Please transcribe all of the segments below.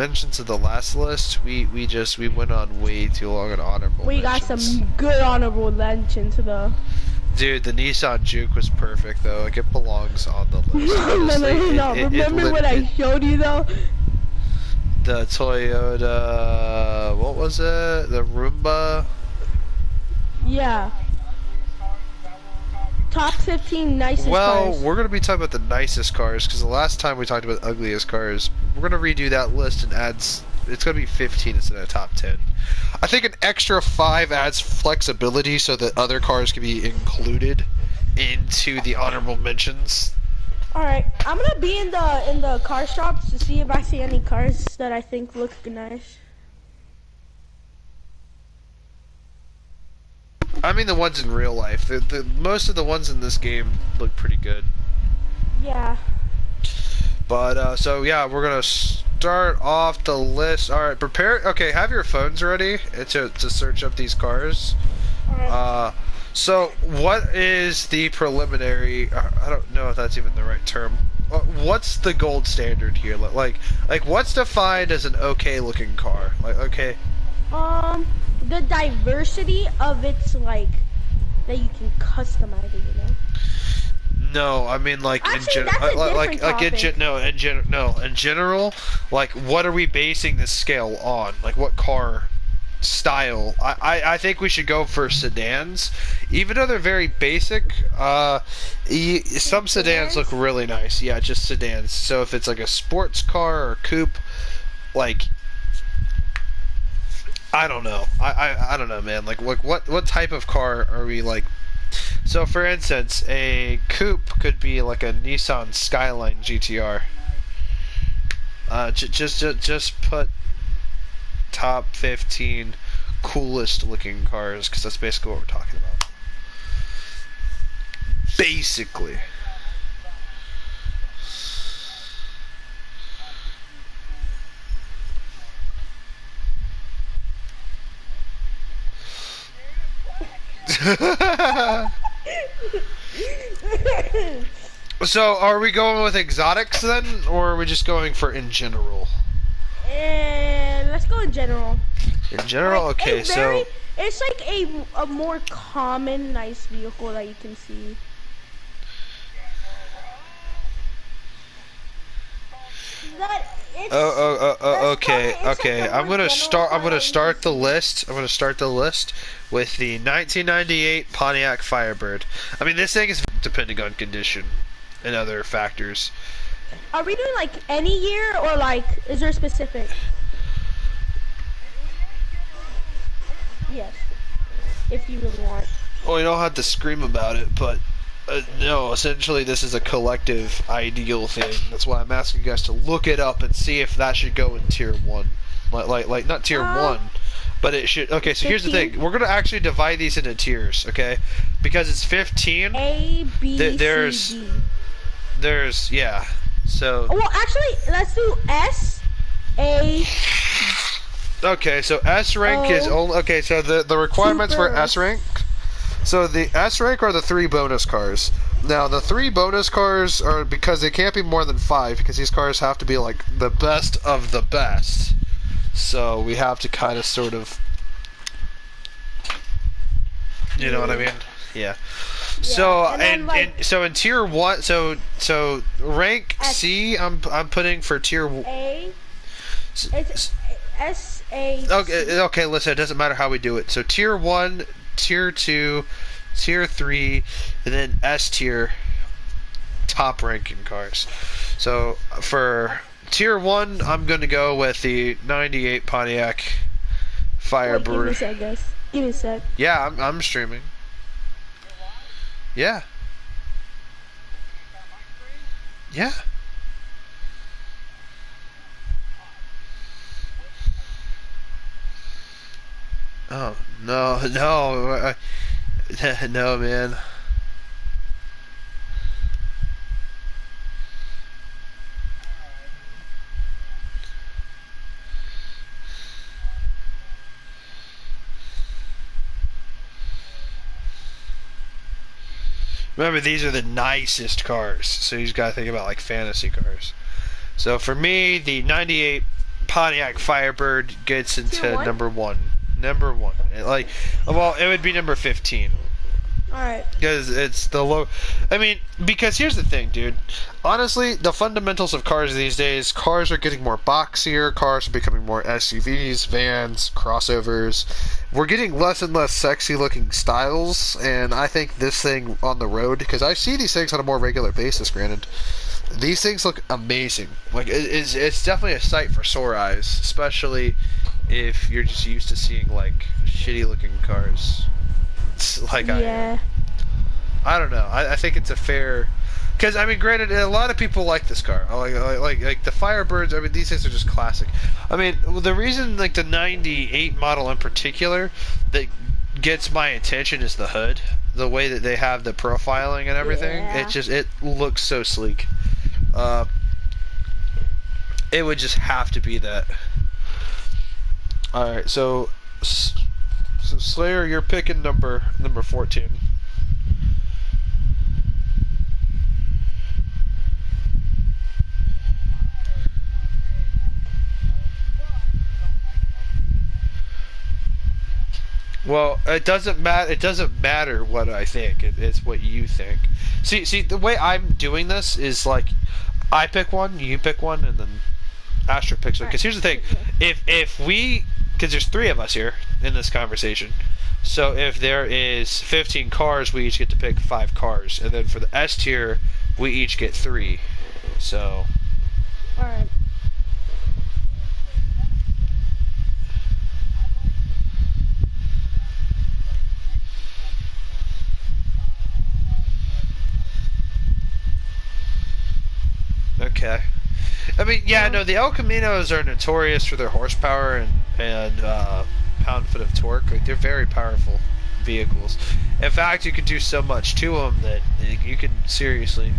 mentions of the last list, we went on way too long on honorable We got mentions. some good honorable mentions though. Dude, the Nissan Juke was perfect though. Like it belongs on the list. Honestly, No. Remember what I showed you though? The Toyota, what was it? The Roomba. Yeah. Top 15 nicest Well, cars. we're gonna be talking about the nicest cars because the last time we talked about ugliest cars, we're gonna redo that list and it's gonna be 15 instead of top 10. I think an extra 5 adds flexibility so that other cars can be included into the honorable mentions. Alright, I'm gonna be in the car shops to see if I see any cars that I think look nice. I mean the ones in real life. The most of the ones in this game look pretty good. Yeah. But so yeah, we're gonna start off the list. All right, prepare. Okay, have your phones ready to search up these cars. Alright. So what is the preliminary? I don't know if that's even the right term. What's the gold standard here? Like what's defined as an okay looking car? Like okay. The diversity of its like that you can customize it, you know. No, I mean like Actually, in general, like what are we basing this scale on? Like what car style? I think we should go for sedans, even though they're very basic. Some sedans look really nice. Yeah, just sedans. So if it's like a sports car or coupe, like I don't know. I don't know, man. Like what type of car are we like? So, for instance, a coupe could be like a Nissan Skyline GTR. Just put top 15 coolest looking cars, because that's basically what we're talking about. Basically. So, are we going with exotics then, or are we just going for in general? And let's go in general. In general, Like, okay. So it's like a more common nice vehicle that you can see. That it's okay. I'm gonna start the list. I'm gonna start the list with the 1998 Pontiac Firebird. I mean, this thing is depending on condition and other factors. Are we doing like any year or like is there a specific? Yes, if you really want. Well, you don't have to scream about it, but no, essentially this is a collective ideal thing. That's why I'm asking you guys to look it up and see if that should go in tier 1. Like not tier 1, but it should. Okay, so 15? Here's the thing. We're going to actually divide these into tiers, okay? Because it's 15. A, B, C, D. There's, yeah. So. Well, actually, let's do S, A. Okay, so S rank is only. Okay, so the requirements for S rank. So the S rank are the 3 bonus cars. Now the 3 bonus cars are because they can't be more than 5 because these cars have to be like the best of the best. So we have to kind of sort of, you know what I mean? Yeah. So so in tier 1, so rank C, I'm putting for tier A. It's S A. Okay. Listen, it doesn't matter how we do it. So tier 1, tier 2, tier 3, and then S tier, top ranking cars. So for tier 1, I'm gonna go with the 98 Pontiac Firebird. Give me a sec, guys. Give me a sec. Yeah, I'm streaming. Yeah. Yeah. Oh no, no, man. Remember, these are the nicest cars, so you just gotta think about like fantasy cars. So for me, the 98 Pontiac Firebird gets into Tier one? number one. Number one. Like, well, it would be number 15. Alright. Because it's the low. I mean, because here's the thing, dude. Honestly, the fundamentals of cars these days, cars are getting more boxier, cars are becoming more SUVs, vans, crossovers. We're getting less and less sexy looking styles, and I think this thing on the road, because I see these things on a more regular basis, granted. These things look amazing. Like, it's definitely a sight for sore eyes, especially if you're just used to seeing, like, shitty looking cars. Like Yeah. I don't know. I think it's a fair, because I mean, granted, a lot of people like this car. Like the Firebirds. I mean, these things are just classic. I mean, the reason like the '98 model in particular that gets my attention is the hood. The way that they have the profiling and everything. Yeah. It looks so sleek. It would just have to be that. All right, so Slayer, you're picking number 14. Well, it doesn't matter. It doesn't matter what I think. It's what you think. See, the way I'm doing this is like, I pick one, you pick one, and then Astro picks one. Because here's the thing: if we, because there's 3 of us here in this conversation, so if there is 15 cars, we each get to pick 5 cars, and then for the S tier, we each get 3. So. Alright. Okay. I mean, yeah, no, the El Caminos are notorious for their horsepower and pound-foot of torque. Like, they're very powerful vehicles. In fact, you could do so much to them that you could seriously...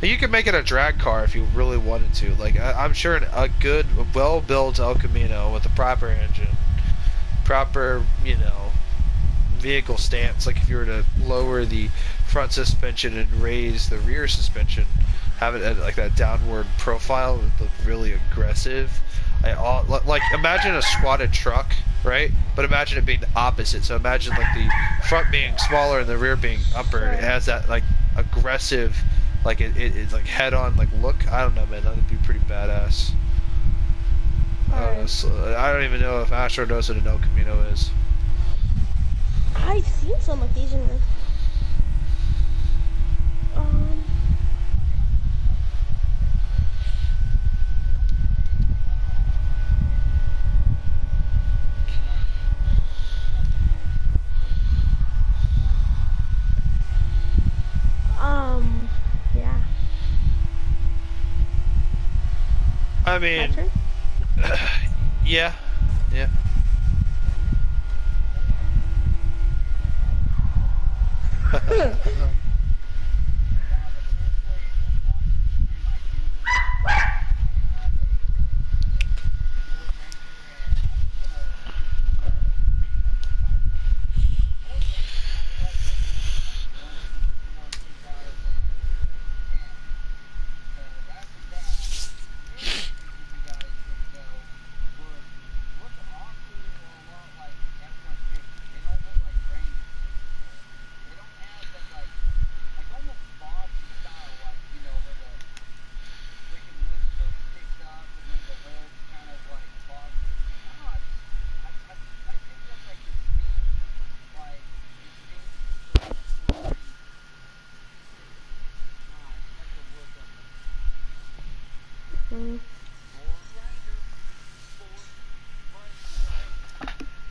You could make it a drag car if you really wanted to. Like, I'm sure a good, well-built El Camino with a proper engine, proper, vehicle stance, like if you were to lower the front suspension and raise the rear suspension, have it at like that downward profile, it would look really aggressive. Like imagine a squatted truck, right? But imagine it being the opposite. So imagine like the front being smaller and the rear being upper. It has that like aggressive, like it's like head-on like look. I don't know, man. That would be pretty badass. I don't even know if Astro knows what an El Camino is. I've seen some of these in the... Yeah. I mean, yeah.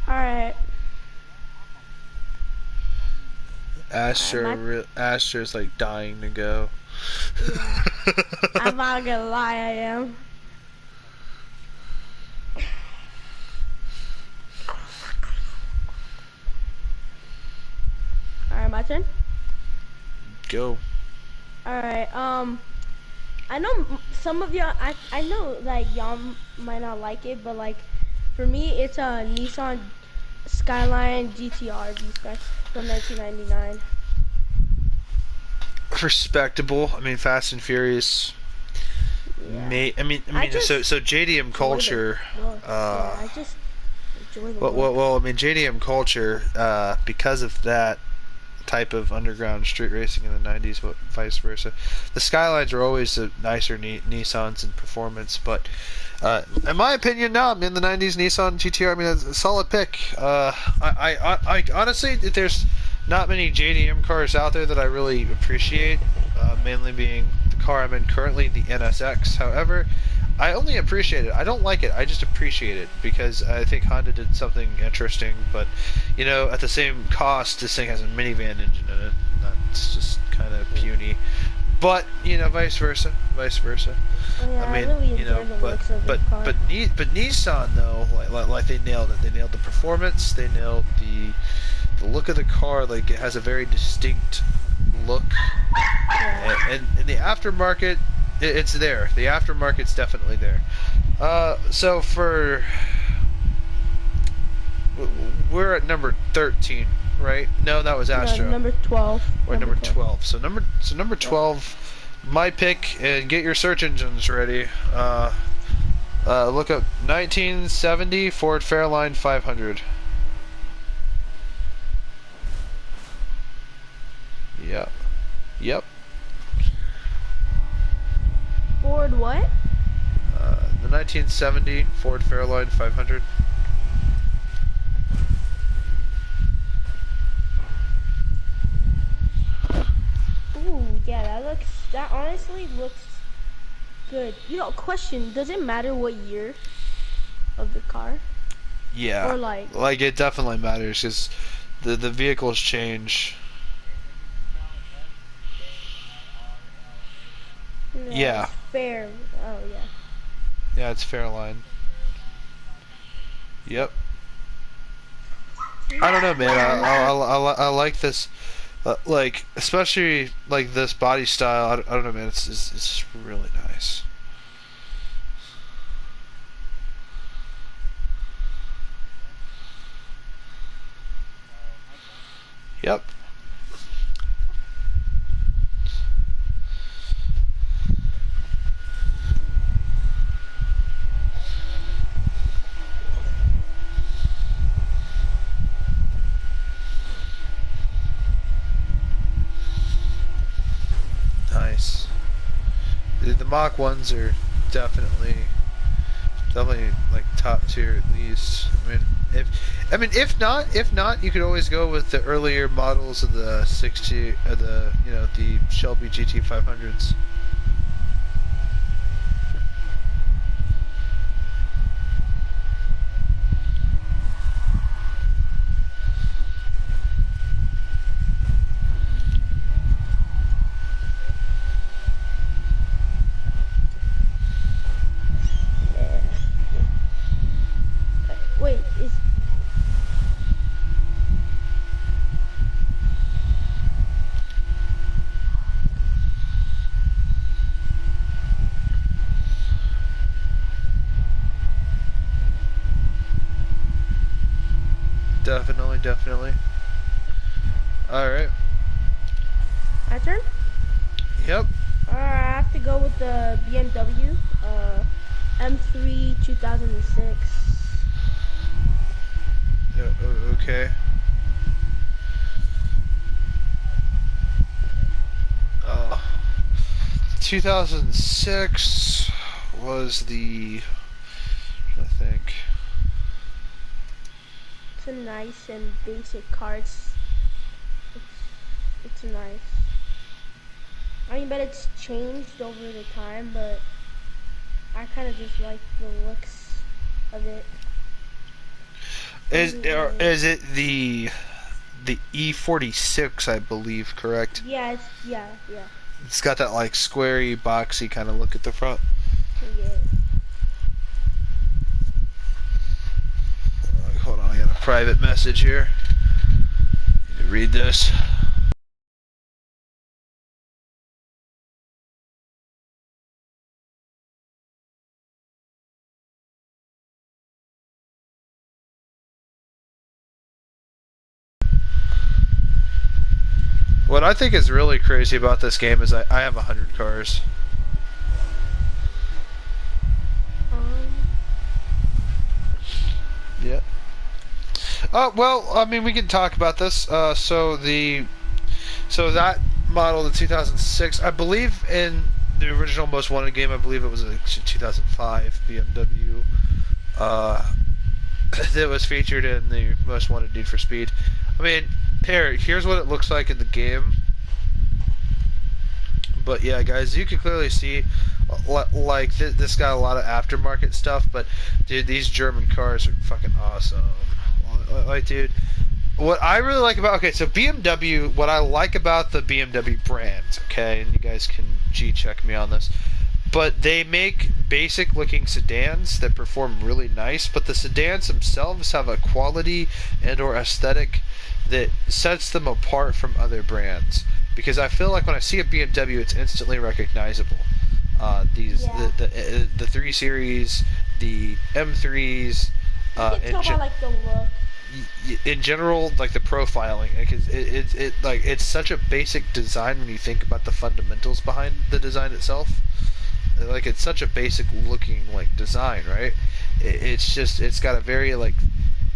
Alright. Astro's like dying to go. Yeah. I'm not gonna lie, I am. Alright, my turn? Go. Alright, I know some of y'all, I know like y'all might not like it, but like for me it's a Nissan Skyline GTR V-Spec from 1999. Respectable. I mean, Fast and Furious. Yeah. I I mean, just so JDM enjoy the culture. looks. Yeah, I just enjoy the looks. Well, I mean, JDM culture. Because of that type of underground street racing in the '90s, but vice versa. The Skylines are always the nicer Nissans in performance, but in my opinion, now I'm in the '90s Nissan GTR. I mean, it's a solid pick. I honestly, there's not many JDM cars out there that I really appreciate. Mainly being the car I'm in currently, the NSX. However, I only appreciate it. I don't like it. I just appreciate it because I think Honda did something interesting. But at the same cost, this thing has a minivan engine in it. That's just kind of puny. But vice versa, vice versa. Oh, yeah, I I mean, really enjoy the looks of the car. but Nissan though, like they nailed it. They nailed the performance. They nailed the look of the car. Like it has a very distinct look. Yeah. And in the aftermarket, it's there. The aftermarket's definitely there. So we're at number 13, right? No, that was Astro. No, number 12. Or number 12. So number 12, my pick, and get your search engines ready. Look up 1970 Ford Fairlane 500. Yep. Yep. Ford what? The 1970 Ford Fairlane 500. Ooh, yeah, that honestly looks good. Question, does it matter what year of the car? Yeah. Or like it definitely matters because the vehicles change. Yeah. It's fair. Oh, yeah. Yeah, it's Fairline. Yep. I don't know, man. I like this, especially like this body style. I don't know, man. It's really nice. Yep. Nice. The Mach 1s are definitely like top tier at least. If not, you could always go with the earlier models of the 60, the Shelby GT 500s. Wait, is Definitely. Alright. my turn? Yep. I have to go with the BMW M3 2006. Okay. 2006 was I think. It's a nice and basic car. It's nice. But it's changed over the time, but I kind of just like the looks of it. Is it the E46, I believe, correct? Yeah, yeah. It's got that like squarey, boxy kind of look at the front. Yeah. Hold on, I got a private message here. Need to read this. What I think is really crazy about this game is I have 100 cars. Well, I mean, we can talk about this. So that model, the 2006, I believe in the original Most Wanted game, I believe it was a 2005 BMW that was featured in the Most Wanted Need for Speed. I mean, here's what it looks like in the game. But yeah, guys, you can clearly see, like, this got a lot of aftermarket stuff, but dude, these German cars are fucking awesome. Like, dude, what I really like about, okay, so BMW, what I like about the BMW brand, okay, and you guys can G-check me on this, but they make basic looking sedans that perform really nice, but the sedans themselves have a quality and or aesthetic that sets them apart from other brands. Because I feel like when I see a BMW, it's instantly recognizable. Yeah. The 3 Series, the M3s, You can tell by like the look. in general, like the profiling, because it's such a basic design when you think about the fundamentals behind the design itself. Like, it's such a basic looking like design, right? It's got a very like,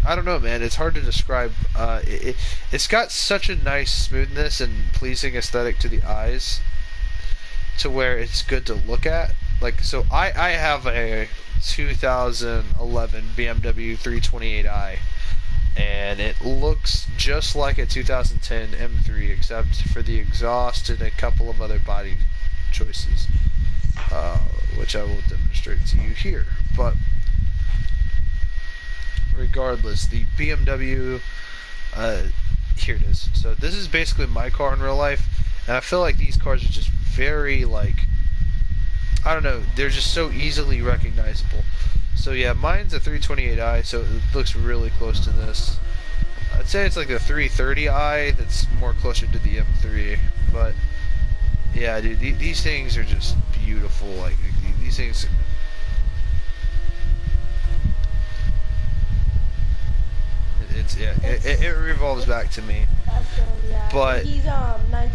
I don't know, man. It's hard to describe. It's got such a nice smoothness and pleasing aesthetic to the eyes, to where it's good to look at. Like, so I have a 2011 BMW 328i, and it looks just like a 2010 M3, except for the exhaust and a couple of other body choices, which I will demonstrate to you here. But regardless, the BMW, here it is. So this is basically my car in real life, and I feel like these cars are just very, like, I don't know, they're just so easily recognizable. So yeah, mine's a 328i, so it looks really close to this. I'd say it's like the 330i that's more closer to the M3, but yeah, dude, these things are just beautiful. Like, these things. It's yeah, it revolves back to me. Yeah. But He's nice.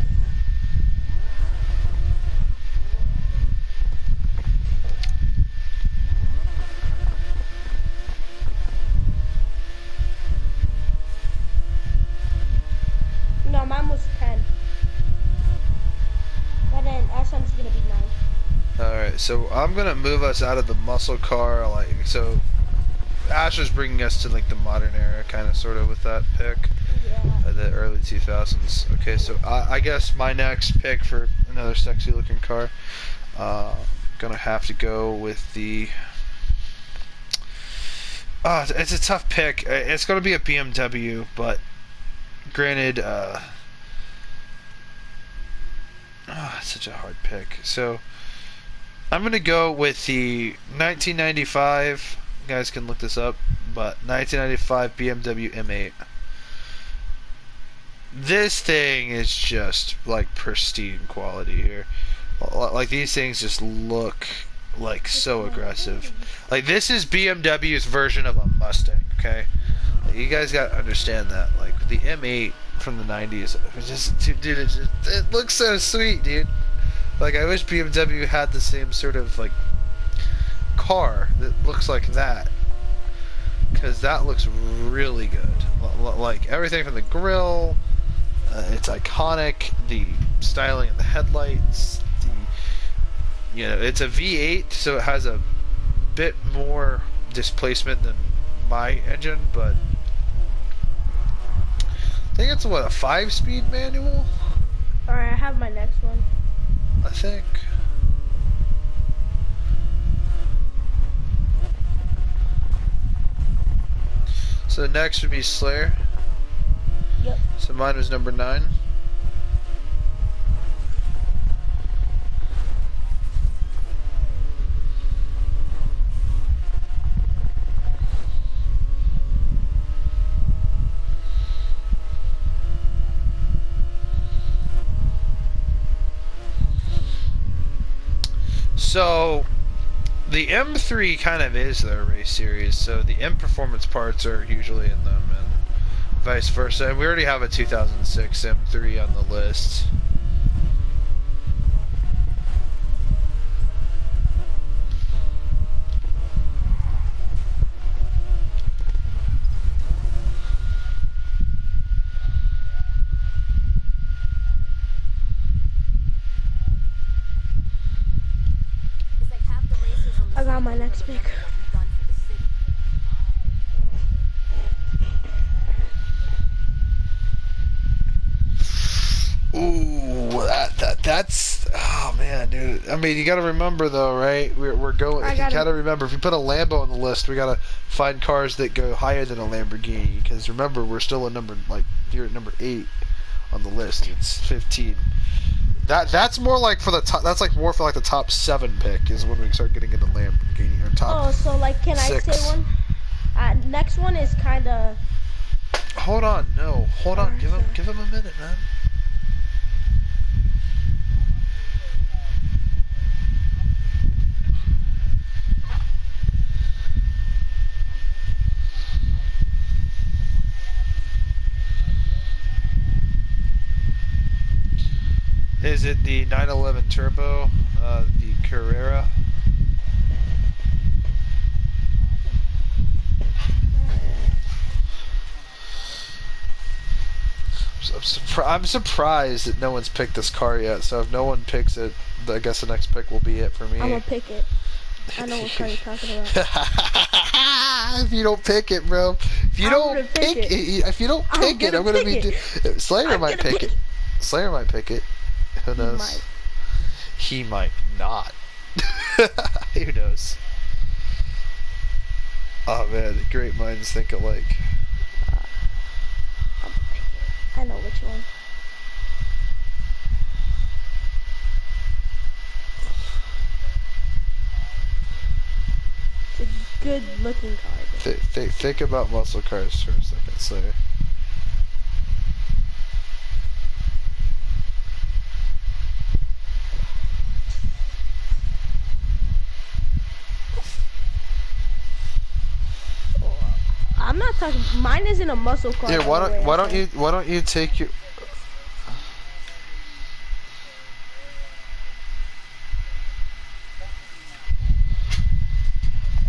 No, mine was 10. But then SM's gonna be 9. alright, so I'm gonna move us out of the muscle car. Like, so Asher's bringing us to like the modern era, kind of, sort of, with that pick. Yeah. The early 2000s. Okay, so I guess my next pick for another sexy looking car, gonna have to go with the. It's a tough pick. It's gonna be a BMW, but granted, it's such a hard pick. So I'm gonna go with the 1995. You guys can look this up, but 1995 BMW M8. This thing is just like pristine quality here. Like, these things just look like so aggressive. Like, this is BMW's version of a Mustang, okay? Like, you guys gotta understand that. Like, the M8 from the 90s, dude, it looks so sweet, dude. Like, I wish BMW had the same sort of like car that looks like that, because that looks really good. Like, everything from the grill, it's iconic. The styling of the headlights, it's a V8, so it has a bit more displacement than my engine, but I think it's a 5-speed manual. Alright, I have my next one. I think. So next would be Slayer. Yep. So mine was number 9. So the M3 kind of is their race series, so the M performance parts are usually in them, and vice versa. And we already have a 2006 M3 on the list. dude. I mean, you got to remember though, right? We're going. You got to remember if you put a Lambo on the list, we got to find cars that go higher than a Lamborghini. Because remember, we're still at you're at number 8 on the list. It's 15. That's more like for the top. That's like more for like the top 7 pick is when we start getting into Lamborghini or top. Oh, so like, can 6. I say one? Next one is kind of. Hold on, no, hold on. Give him a minute, man. Is it the 911 Turbo, the Carrera? I'm surprised that no one's picked this car yet. So if no one picks it, I guess the next pick will be it for me. I'm gonna pick it. I know what car you're talking about. If you don't pick it, bro. If you don't pick it, if you don't pick it, I'm gonna be. Slayer might pick it. Slayer might pick it. Who knows? He might not. Who knows? Oh man, great minds think alike. I know which one. It's a good looking car. Think about muscle cars for a second, Slayer. I'm not talking. Mine isn't a muscle car. Yeah, why don't you take your.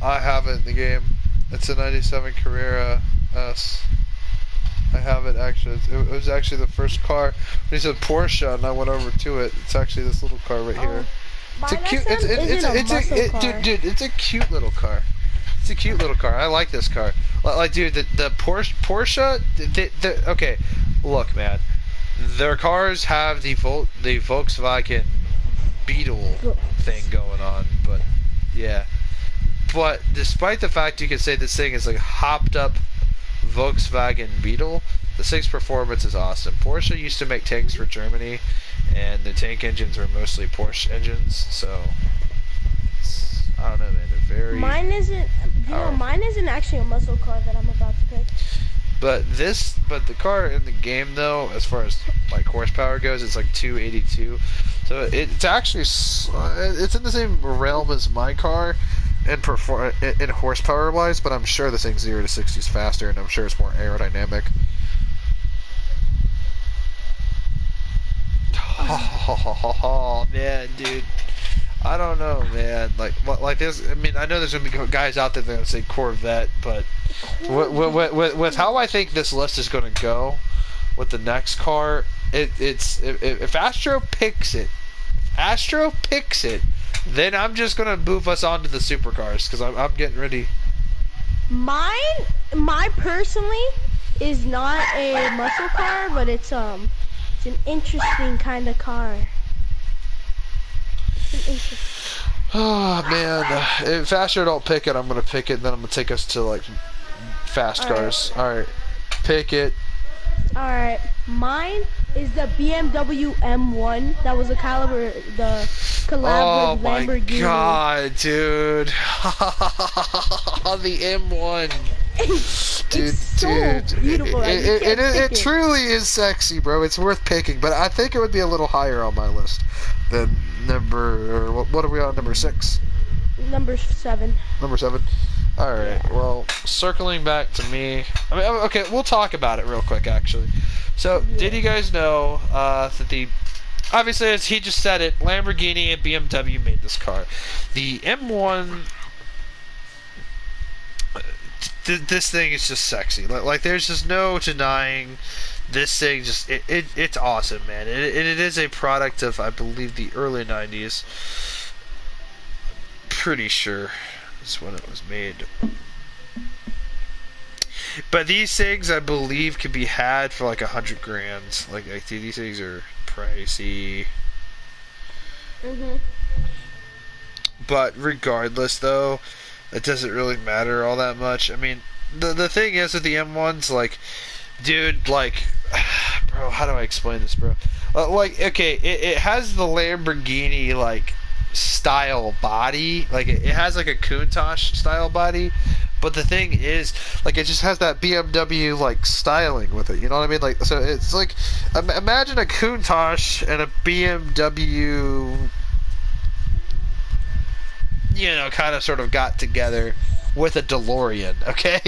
I have it in the game. It's a '97 Carrera S. I have it actually. It was actually the first car. When he said Porsche, and I went over to it. It's actually this little car right here. It's a cute. Dude, it's a cute little car. It's a cute little car. I like this car. Like, dude, the Porsche. Okay, look, man. Their cars have the Volkswagen Beetle thing going on, but yeah. But despite the fact you could say this thing is like hopped up Volkswagen Beetle, the 6 performance is awesome. Porsche used to make tanks for Germany, and the tank engines were mostly Porsche engines, so I don't know, man. They're very. Mine isn't. Mine isn't actually a muscle car that I'm about to pick. But the car in the game though, as far as like horsepower goes, it's like 282. So it's actually it's in the same realm as my car, in horsepower wise. But I'm sure this thing 0 to 60 is faster, and I'm sure it's more aerodynamic. Oh man, dude. I don't know, man. Like there's. I mean, I know there's gonna be guys out there that are gonna say Corvette, but with how I think this list is gonna go, with the next car, if Astro picks it, then I'm just gonna move us on to the supercars because I'm getting ready. My personally is not a muscle car, but it's an interesting kind of car. Oh man, if Astro don't pick it, I'm gonna pick it. And then I'm gonna take us to like fast cars. All right, pick it. All right, mine is the BMW M1. That was the collab with Lamborghini. Oh my god, dude! The M1. Dude, it's so beautiful. It truly is sexy, bro. It's worth picking, but I think it would be a little higher on my list than what are we on, number 6? Number 7. Number 7. All right. Yeah. Well, circling back to me. I mean, okay, we'll talk about it real quick, actually. So, did you guys know that obviously, as he just said it, Lamborghini and BMW made this car. The M1. This thing is just sexy. Like there's just no denying this thing. Just it's awesome, man. It is a product of, I believe, the early '90s. Pretty sure that's when it was made. But these things, I believe, could be had for like $100 grand. Like these things are pricey. Mhm. But regardless, though, it doesn't really matter all that much. I mean, the thing is with the M1s, like, dude, like, bro, how do I explain this, bro? Like, okay, it has the Lamborghini like style body, like it has like a Countach style body, but the thing is, like, it just has that BMW like styling with it. You know what I mean? Like, so it's like, imagine a Countach and a BMW, you know, kind of sort of got together with a DeLorean, okay?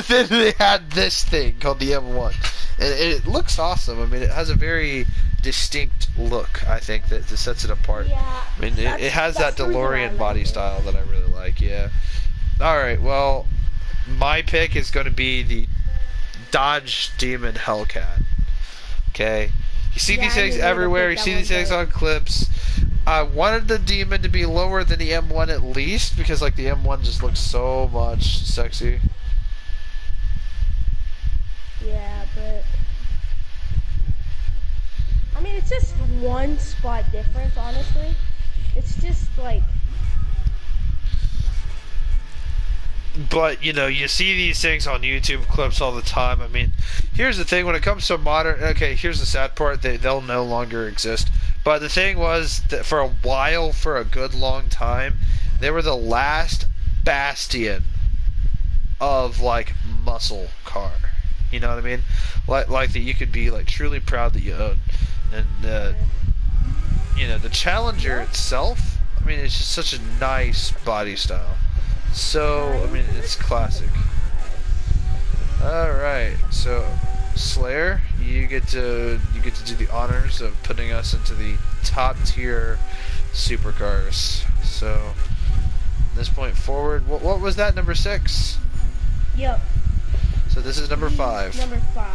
Then they had this thing called the M1. And it looks awesome. I mean, it has a very distinct look, I think, that sets it apart. Yeah. I mean, it has that DeLorean body style that I really like, yeah. Alright, well, my pick is going to be the Dodge Demon Hellcat. Okay? You see these things everywhere, you see these things on clips. I wanted the Demon to be lower than the M1 at least, because like the M1 just looks so much sexy. Yeah, but I mean, it's just one spot difference, honestly. It's just like, but you know, you see these things on YouTube clips all the time. I mean, here's the thing: when it comes to modern, okay, here's the sad part: they'll no longer exist. But the thing was that for a while, for a good long time, they were the last bastion of like muscle car. You know what I mean? Like that you could be like truly proud that you own. And you know, the Challenger itself, I mean, it's just such a nice body style. So, I mean, it's classic. Alright, so Slayer, you get to do the honors of putting us into the top tier supercars. So, from this point forward, what was that, number 6? yep. So this is number 5. Number 5.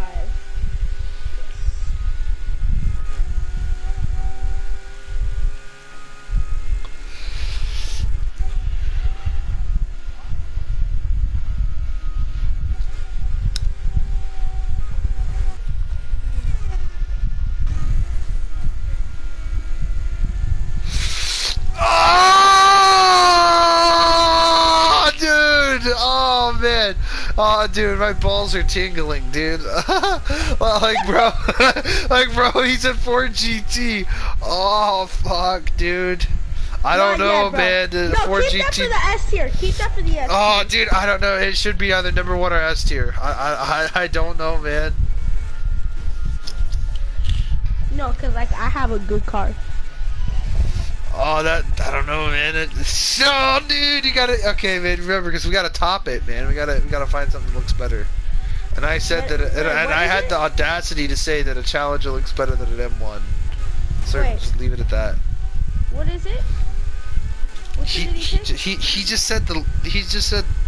Oh, dude! Oh, man. Oh, dude, my balls are tingling, dude. Like, bro, like, bro, he's at 4GT. Oh, fuck, dude. I don't know, man. The No, 4GT. keep that for the S tier. Keep that for the S tier. Oh, dude, I don't know. It should be either number 1 or S tier. I don't know, man. No, cause like I have a good car. Oh, that, I don't know, man. So, dude, you gotta, okay, man, remember, because we gotta top it, man. We gotta find something that looks better. And I said that, and I had the audacity to say that a Challenger looks better than an M1. So just leave it at that. What is it? Which one did he pick? He just said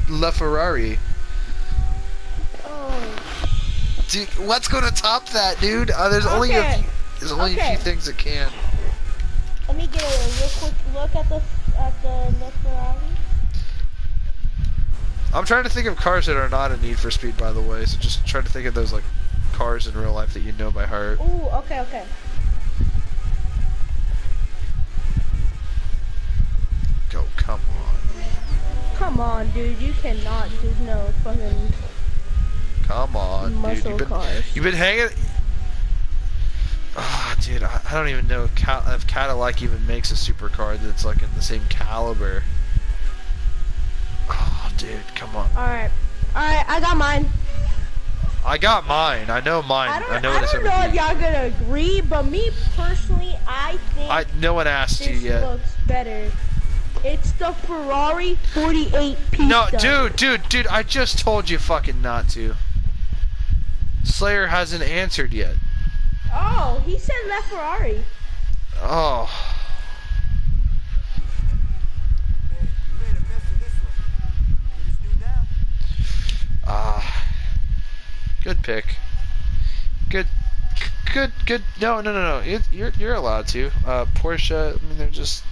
LaFerrari. Oh. Dude, what's gonna top that, dude? There's only a few things that can. Let me get a real quick look at the Ferrari. I'm trying to think of cars that are not a Need for Speed, by the way. So just try to think of those like cars in real life that you know by heart. Ooh, okay. Go, come on. Come on, dude. You cannot just no fucking Come on, muscle dude. cars. You've been hanging. Oh, dude, I don't even know if Cadillac even makes a supercar that's like in the same caliber. Oh, dude, come on. Alright, I got mine. I got mine. I know mine. I know what it's don't know if y'all gonna agree, but me personally, I think no one asked you this yet. looks better. It's the Ferrari 48 Pista. No, dude, I just told you fucking not to. Slayer hasn't answered yet. Oh, he said LaFerrari. Oh. Good pick. Good. No. You're allowed to. Porsche. I mean, they're just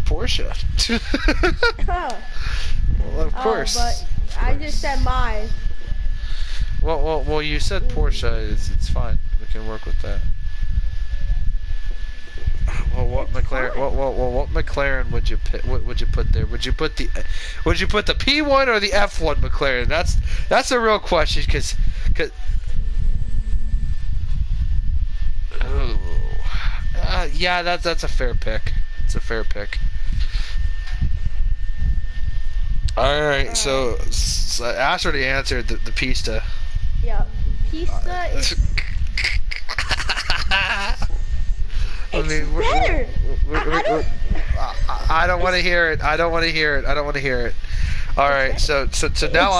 Porsche. Well, of course. But I just said mine. Well, you said Porsche. It's fine. We can work with that. Well, what It's McLaren? fine. What McLaren would you put? What would you put there? Would you put the P1 or the F1 McLaren? That's a real question, because yeah, that's a fair pick. It's a fair pick. All right, so Ash already answered the Pista. Yeah, Pista is. It's better. I don't want to hear it. I don't want to hear it. I don't want to hear it. All right, so now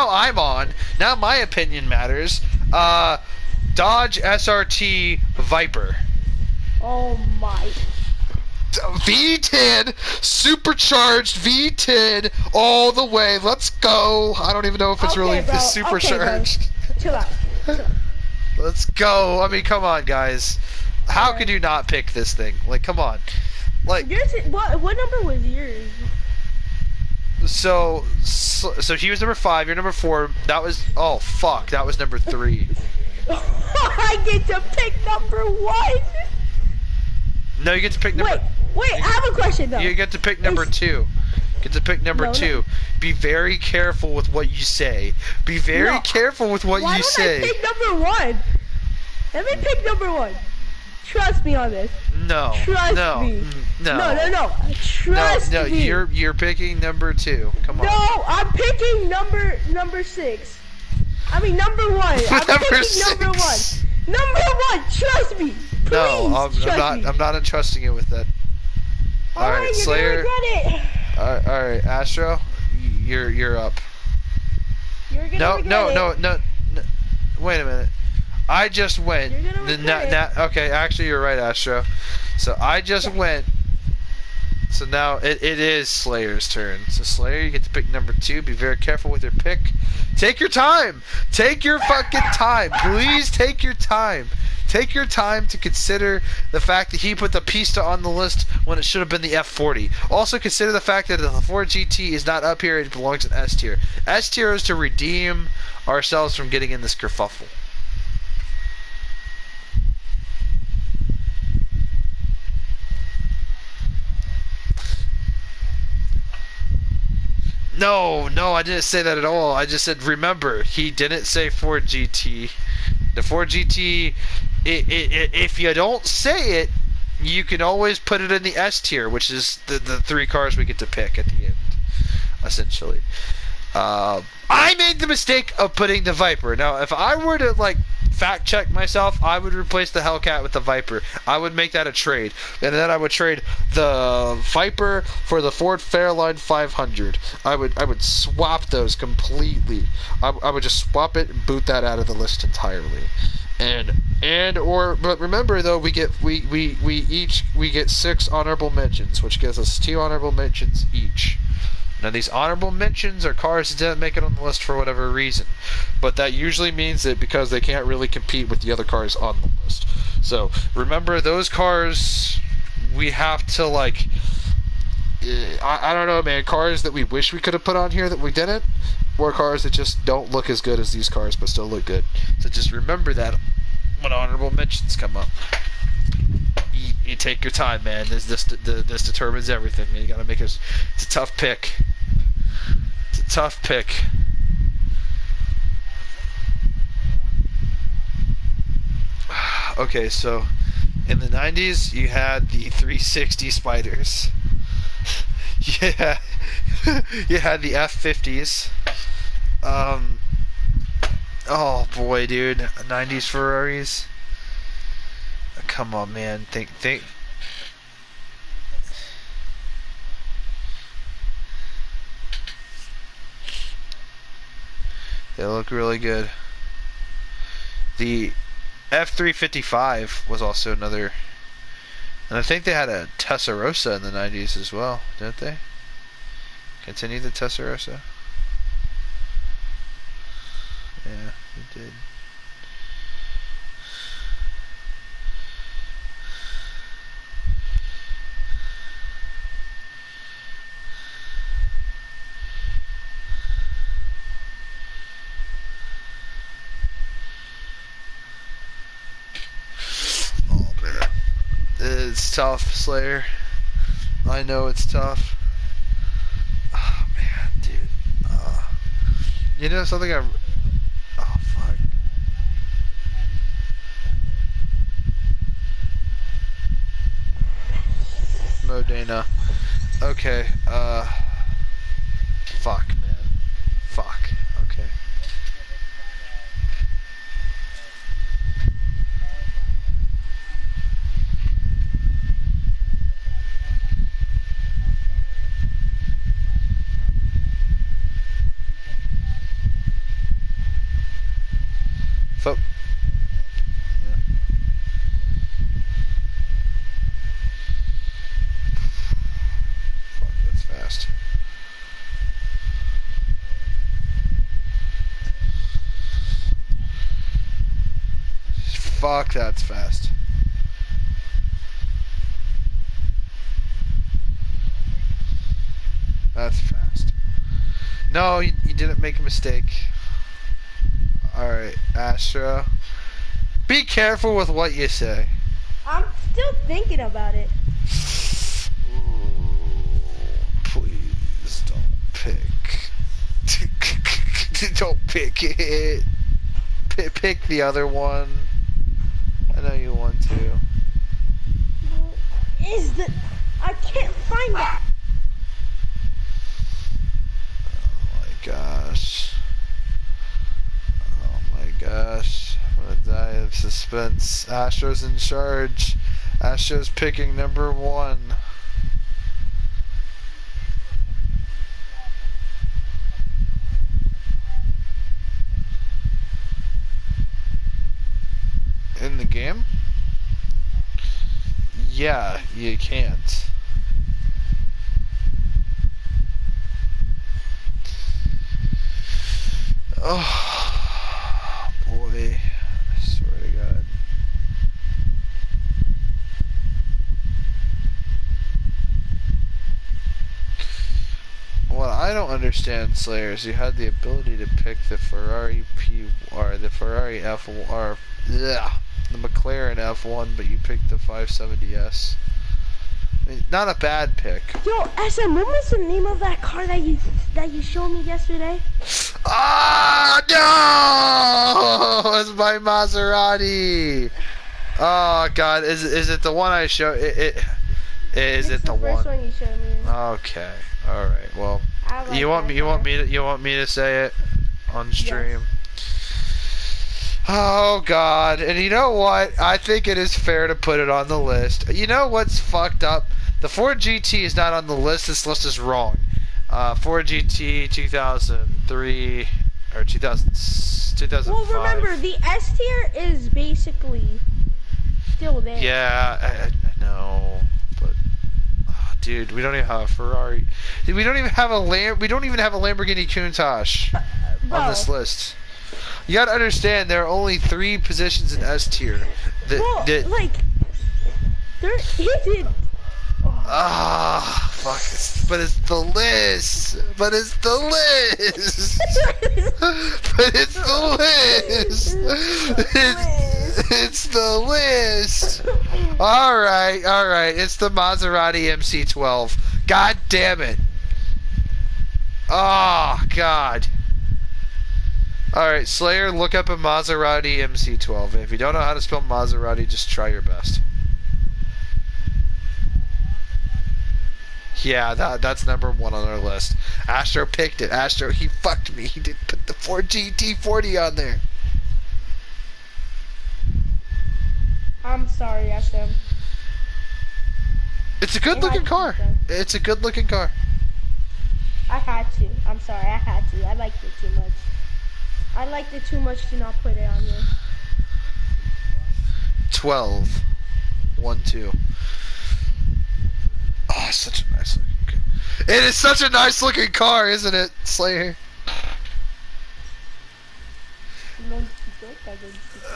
I'm on. Now my opinion matters. Dodge SRT Viper. Oh my. V10, supercharged V10 all the way. Let's go. I don't even know if it's really supercharged. Okay, Chill out. Let's go. I mean, come on, guys. How could you not pick this thing? Like, come on. Like, yours. What number was yours? So he was number 5. You're number 4. That was that was number 3. I get to pick number 1. No, you get to pick number. Wait. I have a question though. You get to pick number 2. Get to pick number 2. No. Be very careful with what you say. Be very careful with what you say. Why don't I pick number 1? Let me pick number 1. Trust me on this. No. Trust me. No. Trust me. You're picking number 2. Come on. No, I'm picking number 6. I mean number 1. I'm picking number 1. Number 1. Trust me. Please, no, I'm not entrusting you with that. All right, Slayer. You're gonna regret it. All right, Astro, you're up. You're gonna regret it. No. Wait a minute. I just went. You're gonna regret it. Okay, actually, you're right, Astro. So I just went. So now it is Slayer's turn. So Slayer, you get to pick number 2. Be very careful with your pick. Take your time. Take your fucking time. Please take your time. Take your time to consider the fact that he put the Pista on the list when it should have been the F40. Also consider the fact that the Ford GT is not up here. It belongs in S tier. S tier is to redeem ourselves from getting in this kerfuffle. No, I didn't say that at all. I just said, remember, he didn't say Ford GT. The Ford GT, if you don't say it, you can always put it in the S tier, which is the 3 cars we get to pick at the end, essentially. I made the mistake of putting the Viper. Now, if I were to, like, fact check myself, I would replace the Hellcat with the Viper. I would make that a trade, and then I would trade the Viper for the Ford Fairlane 500. I would swap those completely. I would just swap it and boot that out of the list entirely. But remember though, we get 6 honorable mentions, which gives us 2 honorable mentions each. Now these honorable mentions are cars that didn't make it on the list for whatever reason, but that usually means that because they can't really compete with the other cars on the list. So remember, those cars we have to, like, I don't know, man, cars that we wish we could have put on here that we didn't, or cars that just don't look as good as these cars but still look good. So just remember that when honorable mentions come up. You take your time, man. This determines everything, man. You gotta make it's a tough pick. It's a tough pick. Okay, so in the 90s, you had the 360 Spiders. Yeah, you had the F50s. Oh boy, dude, 90s Ferraris. Come on, man. Think. They look really good. The F355 was also another, and I think they had a Testarossa in the 90s as well, didn't they? Continue the Testarossa. Yeah, they did. tough, Slayer. I know it's tough. Oh man, dude. You know something I... Oh fuck. Modena. Okay, fuck, man. Fuck. Okay. Fuck. Yeah. Fuck, that's fast. Fuck, that's fast. That's fast. No, you didn't make a mistake. Alright, Astro. Be careful with what you say. I'm still thinking about it. Ooh, please don't pick. Don't pick it. Pick the other one. I know you want to. Is the... I can't find it. Oh my gosh. Oh my gosh. I'm gonna die of suspense. Astro's in charge. Astro's picking number 1. In the game? Yeah, you can't. Oh boy, I swear to God. What I don't understand, Slayer, is you had the ability to pick the Ferrari PR, the Ferrari F1, the McLaren F1, but you picked the 570S. I mean, not a bad pick. Yo, SM, what was the name of that car that you showed me yesterday? Ah, no! It's my Maserati. Oh God, is it the one I showed? Is it the one? First one you showed me. Okay, all right. Well, Like you want me to say it on stream? Yes. Oh God, and you know what? I think it is fair to put it on the list. You know what's fucked up? The Ford GT is not on the list. This list is wrong. Ford GT 2003 or 2005. Well, remember the S tier is basically still there. Yeah, I know, but dude, we don't even have a Ferrari. We don't even have a We don't even have a Lamborghini Countach on this list. You gotta understand, there are only 3 positions in S tier. Like, there isn't. Ah, fuck. But it's the list. But it's the list. But it's the list. It's the list. Alright. It's the Maserati MC12. God damn it. Oh, God. Alright, Slayer, look up a Maserati MC12. If you don't know how to spell Maserati, just try your best. Yeah, that's number 1 on our list. Astro picked it. Astro, he fucked me. He didn't put the Ford GT40 on there. I'm sorry, SM. It's a good looking car. It's a good looking car. I had to. I'm sorry, I had to. I liked it too much. I liked it too much to not put it on there. 12. 1, 2. Oh, such a nice looking car. It is such a nice looking car, isn't it, Slayer?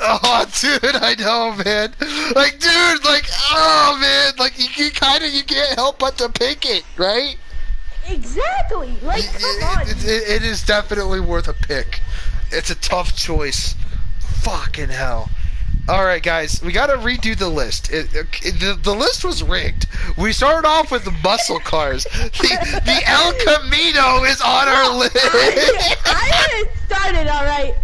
Oh, dude, I know, man. Like, dude, like, oh, man. Like, you can't help but to pick it, right? Exactly. Like, come on. It is definitely worth a pick. It's a tough choice. Fucking hell. All right, guys, we gotta redo the list. The list was rigged. We started off with the muscle cars. The El Camino is on our list. I didn't start it, alright?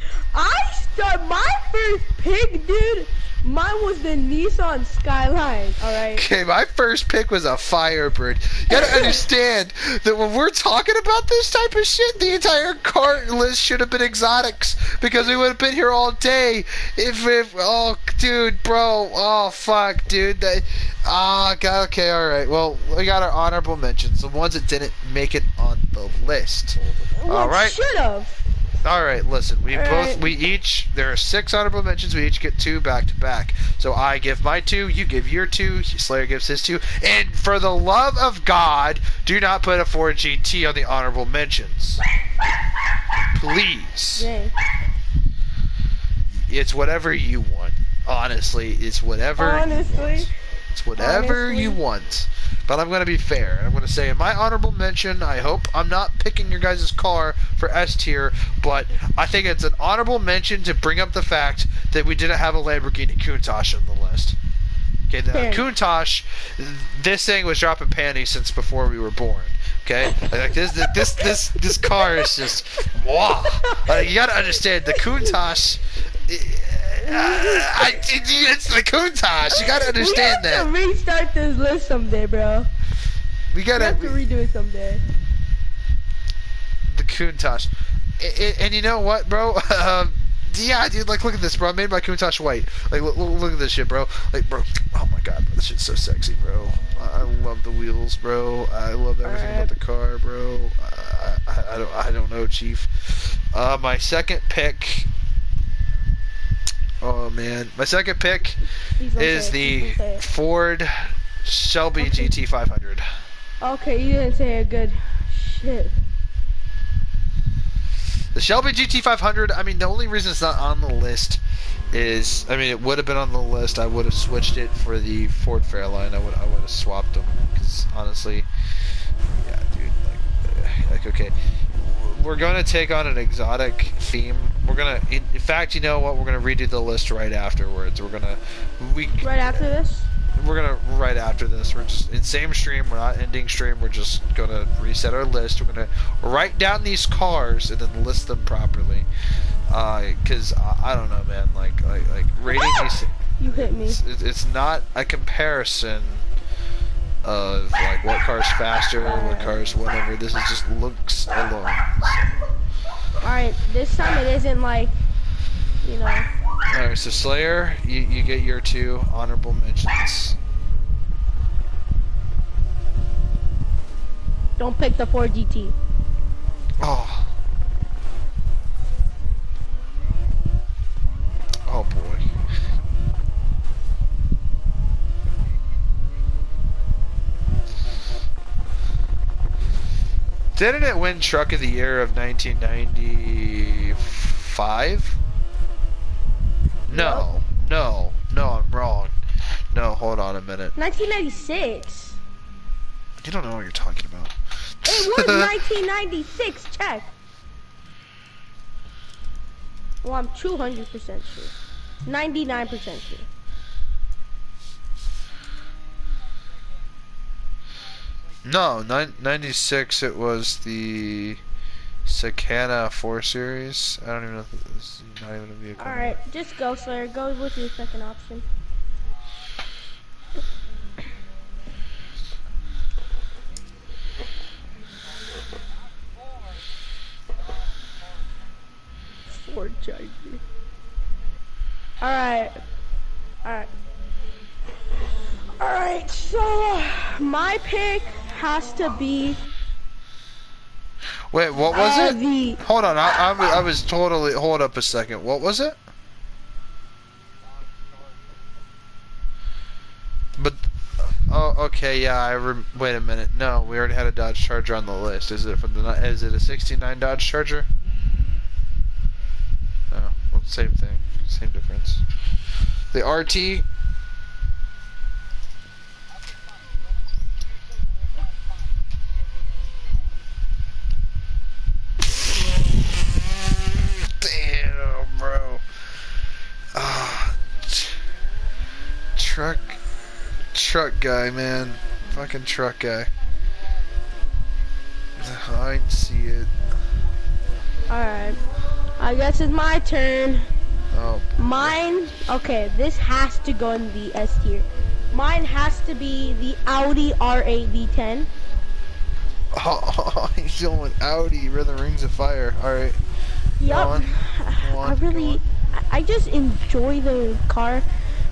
My first pick, dude, mine was the Nissan Skyline, alright? Okay, my first pick was a Firebird. You gotta understand that when we're talking about this type of shit, the entire car list should have been exotics because we would have been here all day. Oh, dude, bro, oh fuck, dude, God, okay, all right. Well, we got our honorable mentions, the ones that didn't make it on the list. All right. Should have. All right, listen. There are 6 honorable mentions. We each get 2 back to back. So I give my 2, you give your 2, Slayer gives his 2, and for the love of God, do not put a Ford GT on the honorable mentions, please. Dang. It's whatever you want. Honestly, it's whatever. Honestly. It's whatever you want. But I'm going to be fair. I'm going to say in my honorable mention, I hope I'm not picking your guys' car for S tier, but I think it's an honorable mention to bring up the fact that we didn't have a Lamborghini Countach on the list. Okay, the Countach, this thing was dropping panties since before we were born. Okay, like this car is just wow. You got to understand the Countach. It's the Countach. You gotta understand that. We have to restart this list someday, bro. We have to redo it someday. The Countach. And you know what, bro? Yeah, dude, like, look at this, bro. I made my Countach white. Like, look at this shit, bro. Like, bro, oh my god, bro, this shit's so sexy, bro. I love the wheels, bro. I love everything about the car, bro. I don't know, Chief. My second pick... Oh man, my second pick is the Ford Shelby GT500. Okay, you didn't say it good. Shit. The Shelby GT500, I mean, the only reason it's not on the list is, I mean, it would have been on the list. I would have switched it for the Ford Fairlane. I would have swapped them because honestly, yeah, dude, like okay. We're going to take on an exotic theme. We're going to, in fact, you know what? We're going to redo the list right afterwards. Right after this? We're going to, right after this. We're just, in same stream, we're not ending stream. We're just going to reset our list. We're going to write down these cars and then list them properly. Because, I don't know, man. Like rating these... You hit me. It's not a comparison of like what car's faster, what car's whatever. This is just looks alone. Alright, this time it isn't like, you know. Alright, so Slayer, you get your 2 honorable mentions. Don't pick the Ford GT. Oh. Oh boy. Didn't it win Truck of the Year of 1995? No, I'm wrong. No, hold on a minute. 1996. You don't know what you're talking about. It was 1996, check. Well, I'm 200% sure. 99% sure. No, 96 it was the Sakana 4 Series. I don't even know if this is not even a vehicle. Alright, just go, Slayer. Go with your second option. Ford Charger. Alright. Alright, so my pick has to be... Wait, what was it? Hold on, I was totally... Hold up a second. What was it? But... Oh, okay, yeah, wait a minute. No, we already had a Dodge Charger on the list. Is it a 69 Dodge Charger? Oh, well, same thing. Same difference. The RT... Damn, bro. truck guy, man. Fucking truck guy. I see it. Alright. I guess it's my turn. Oh. Mine, okay, this has to go in the S tier. Mine has to be the Audi R8 V10. Oh, he's going Audi, Red the Rings of Fire. Alright. Yup. I just enjoy the car.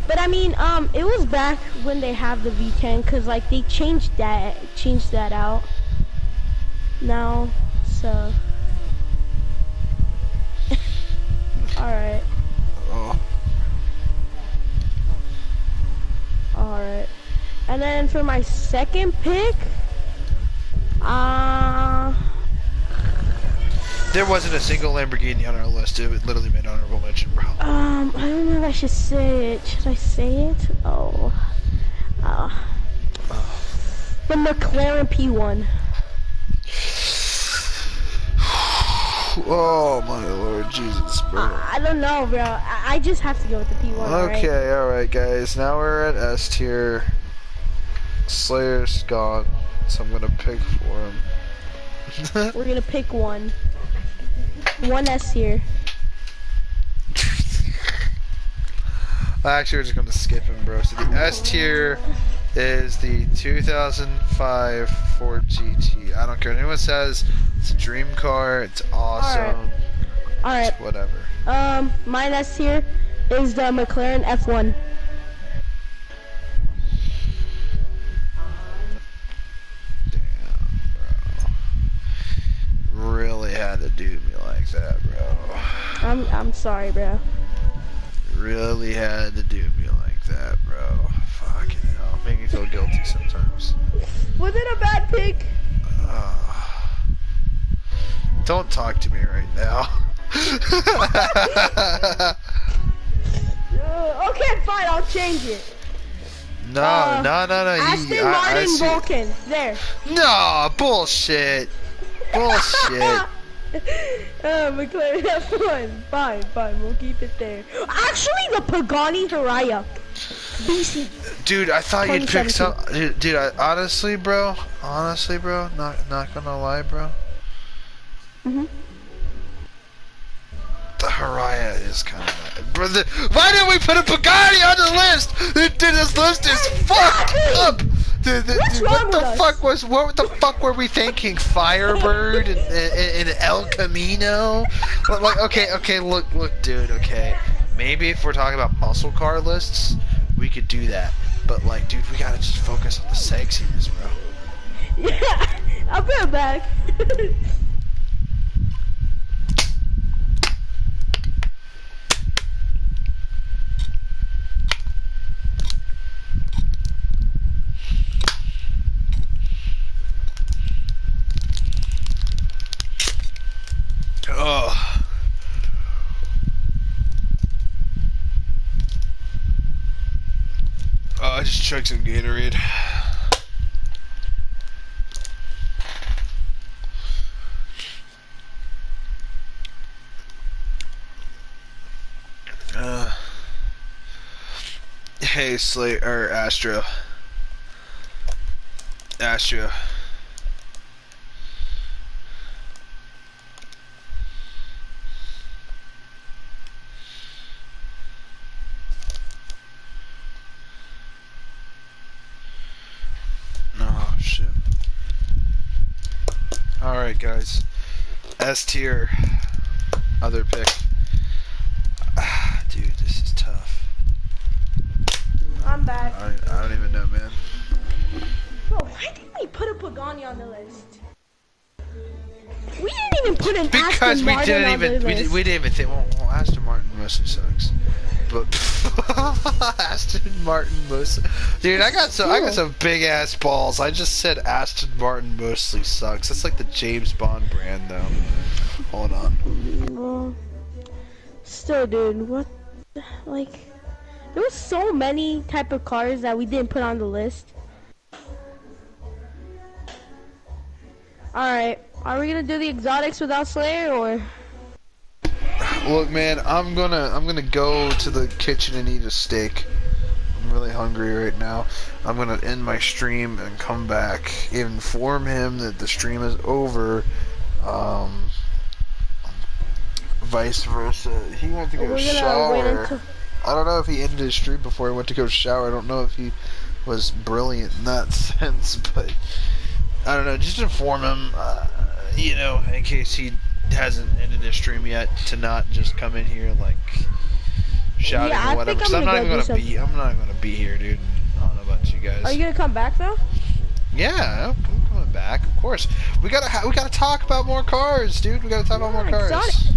But I mean, it was back when they have the V10, cause like they changed that out now, so. Alright. Oh. Alright. And then for my second pick, there wasn't a single Lamborghini on our list. It literally made honorable mention, bro. I don't know if I should say it. Should I say it? Oh. The McLaren P1. Oh my Lord Jesus, bro. I don't know, bro. I just have to go with the P1. Okay, alright guys. Now we're at S tier. Slayer's gone, so I'm gonna pick for him. We're gonna pick one. One S tier. Actually, we're just gonna skip him, bro. So the S tier is the 2005 Ford GT. I don't care what anyone says. It's a dream car. It's awesome. Alright. It's whatever. My S tier is the McLaren F1. Really had to do me like that, bro. I'm sorry, bro. Really had to do me like that, bro. Fucking hell. Make me feel guilty sometimes. Was it a bad pick? Don't talk to me right now. Okay, fine, I'll change it. No. Aston Martin Vulcan. There. No, bullshit. Bullshit. McLaren F1. Fine, we'll keep it there. Actually, the Pagani Huayra. BC. Dude, I thought you'd pick some. Dude, honestly, bro. Not gonna lie, bro. Mhm. The Huayra is kind of. Bro, why didn't we put a Pagani on the list? Dude, this list is fucked up. What the fuck were we thinking? Firebird and El Camino? Like, okay, look, dude, okay. Maybe if we're talking about muscle car lists, we could do that. But like, dude, we gotta just focus on the sexiness, bro. Yeah, I'll put it back. I just chugged some Gatorade. Hey, Slate or Astro. Oh shit. Alright guys. S tier. Other pick. Dude, this is tough. I'm back. I don't even know, man. Bro, why didn't we put a Pagani on the list? We didn't even put an Aston Martin on the list. We didn't even think. Well, Aston Martin mostly sucks. But Aston Martin mostly. Dude, I got some big ass balls. I just said Aston Martin mostly sucks. That's like the James Bond brand, though. Hold on. Still, dude, what? Like, there was so many type of cars that we didn't put on the list. All right, are we gonna do the exotics without Slayer or? Look, man, I'm gonna go to the kitchen and eat a steak. I'm really hungry right now. I'm gonna end my stream and come back, inform him that the stream is over. Vice versa. He went to go We're gonna wait shower. until. I don't know if he ended his stream before he went to go shower. I don't know if he was brilliant in that sense, but I don't know. Just inform him, you know, in case he hasn't ended his stream yet, to not just come in here like shouting Yeah, or whatever. I think I'm not gonna even go gonna do be. I'm not even gonna be here, dude. I don't know about you guys. Are you gonna come back though? Yeah, I'm coming back. Of course. We gotta talk about more cars, dude. We gotta talk about more cars. Exotic.